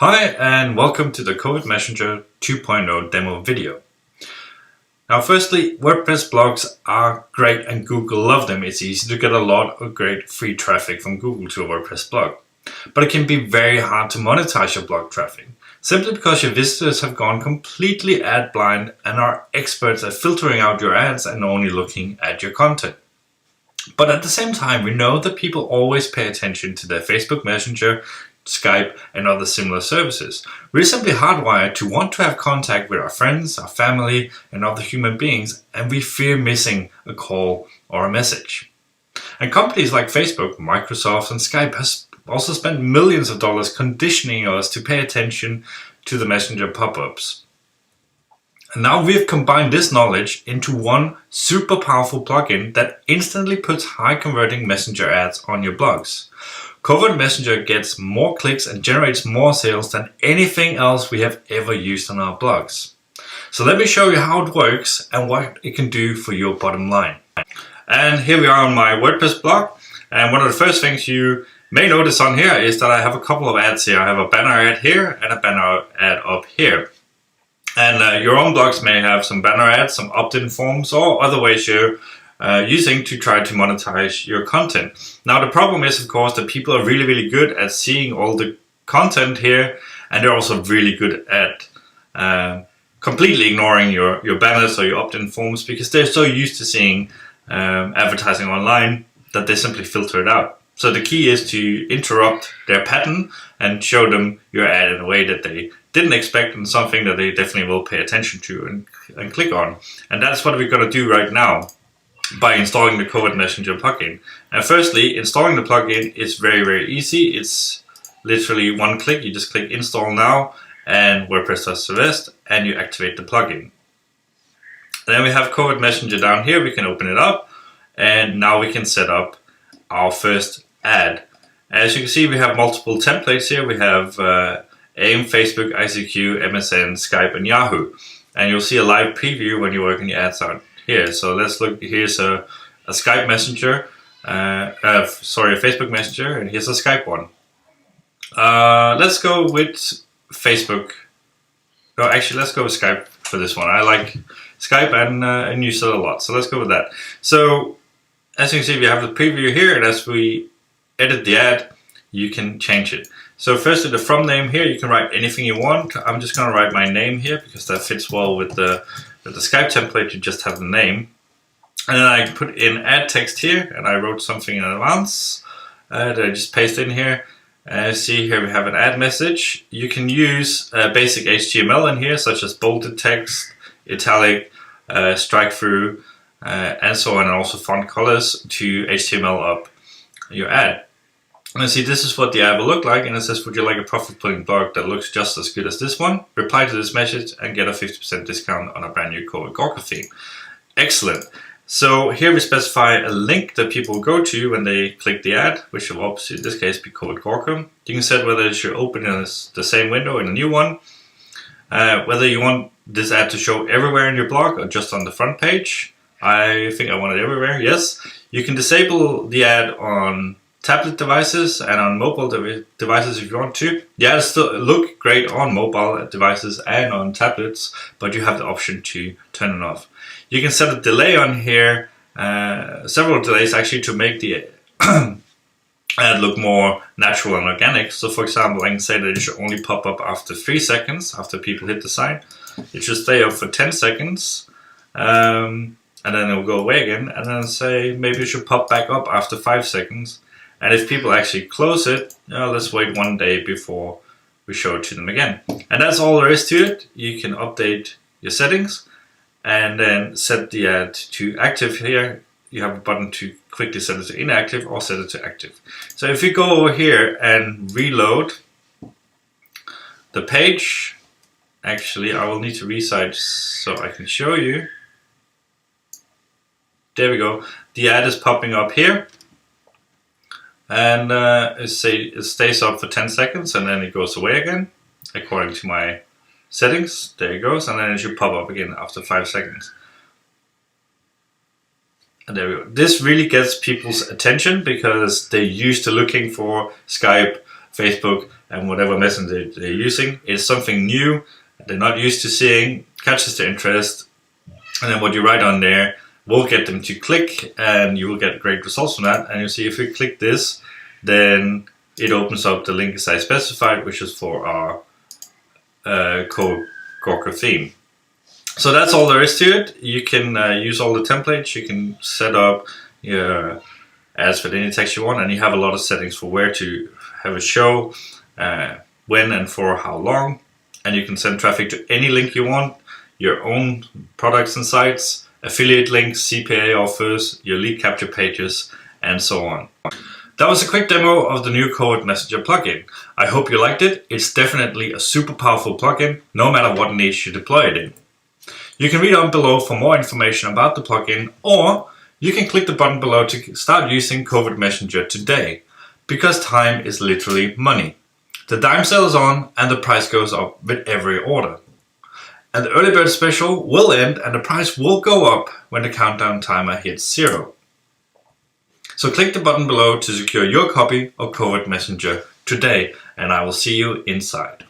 Hi and welcome to the COVID Messenger 2.0 demo video. Now firstly, WordPress blogs are great and Google love them. It's easy to get a lot of great free traffic from Google to a WordPress blog. But it can be very hard to monetize your blog traffic, simply because your visitors have gone completely ad blind and are experts at filtering out your ads and only looking at your content. But at the same time, we know that people always pay attention to their Facebook Messenger, Skype and other similar services. We're simply hardwired to want to have contact with our friends, our family and other human beings, and we fear missing a call or a message. And companies like Facebook, Microsoft and Skype has also spent millions of dollars conditioning us to pay attention to the Messenger pop-ups. And now we've combined this knowledge into one super powerful plugin that instantly puts high converting Messenger ads on your blogs. Covert Messenger gets more clicks and generates more sales than anything else we have ever used on our blogs. So let me show you how it works and what it can do for your bottom line. And here we are on my WordPress blog, and one of the first things you may notice on here is that I have a couple of ads here. I have a banner ad here and a banner ad up here. And your own blogs may have some banner ads, some opt-in forms or other ways you're using to try to monetize your content. Now the problem is, of course, that people are really good at seeing all the content here, and they're also really good at completely ignoring your banners or your opt-in forms because they're so used to seeing advertising online that they simply filter it out. So the key is to interrupt their pattern and show them your ad in a way that they didn't expect and something that they definitely will pay attention to and click on. And that's what we're going to do right now by installing the Covert Messenger plugin. And firstly, installing the plugin is very easy. It's literally one click. You just click install now and WordPress does the rest, and you activate the plugin. And then we have Covert Messenger down here. We can open it up and now we can set up our first ad. As you can see, we have multiple templates here. We have AIM, Facebook, ICQ, MSN, Skype and Yahoo. And you'll see a live preview when you're working your ads out here. So let's look. Here's a Skype Messenger, a Facebook Messenger, and here's a Skype one. Let's go with Facebook. No, actually, let's go with Skype for this one. I like Skype and use it a lot, so let's go with that. So as you can see, we have the preview here, and as we edit the ad, you can change it. So firstly, the from name here, you can write anything you want. I'm just going to write my name here because that fits well with the Skype template. You just have the name. And then I put in ad text here, and I wrote something in advance that I just paste in here. See here we have an ad message. You can use basic HTML in here, such as bolded text, italic, strike through, and so on, and also font colors to HTML up your ad. And see, this is what the ad will look like, and it says, would you like a profit-pulling blog that looks just as good as this one? Reply to this message and get a 50% discount on a brand new Covert Gawker theme. Excellent. So here we specify a link that people will go to when they click the ad, which will obviously in this case be Covert Gawker. You can set whether it should open in the same window in a new one, whether you want this ad to show everywhere in your blog or just on the front page. I think I want it everywhere, yes. You can disable the ad on tablet devices and on mobile devices if you want to. The ads still look great on mobile devices and on tablets, but you have the option to turn it off. You can set a delay on here, several delays actually, to make the ad look more natural and organic. So for example, I can say that it should only pop up after 3 seconds after people hit the sign. It should stay up for 10 seconds. And then it will go away again, and then say maybe it should pop back up after 5 seconds. And if people actually close it, let's wait 1 day before we show it to them again. And that's all there is to it. You can update your settings and then set the ad to active. Here you have a button to quickly set it to inactive or set it to active. So if you go over here and reload the page, actually I will need to resize so I can show you. There we go. The ad is popping up here. And it stays up for 10 seconds and then it goes away again, according to my settings. There it goes, and then it should pop up again after 5 seconds. And there we go. This really gets people's attention because they're used to looking for Skype, Facebook and whatever messenger they're using. It's something new they're not used to seeing, catches their interest, and then what you write on there will get them to click, and you will get great results from that. And you see if we click this, then it opens up the link as I specified, which is for our Code Gawker theme. So that's all there is to it. You can use all the templates, you can set up your ads with any text you want, and you have a lot of settings for where to have a show, when and for how long, and you can send traffic to any link you want, your own products and sites, affiliate links, CPA offers, your lead capture pages, and so on. That was a quick demo of the new Code Messenger plugin. I hope you liked it. It's definitely a super powerful plugin, no matter what niche you deploy it in. You can read on below for more information about the plugin, or you can click the button below to start using Code Messenger today, because time is literally money. The dime sale is on and the price goes up with every order. And the early bird special will end and the price will go up when the countdown timer hits 0. So click the button below to secure your copy of Code Messenger today, and I will see you inside.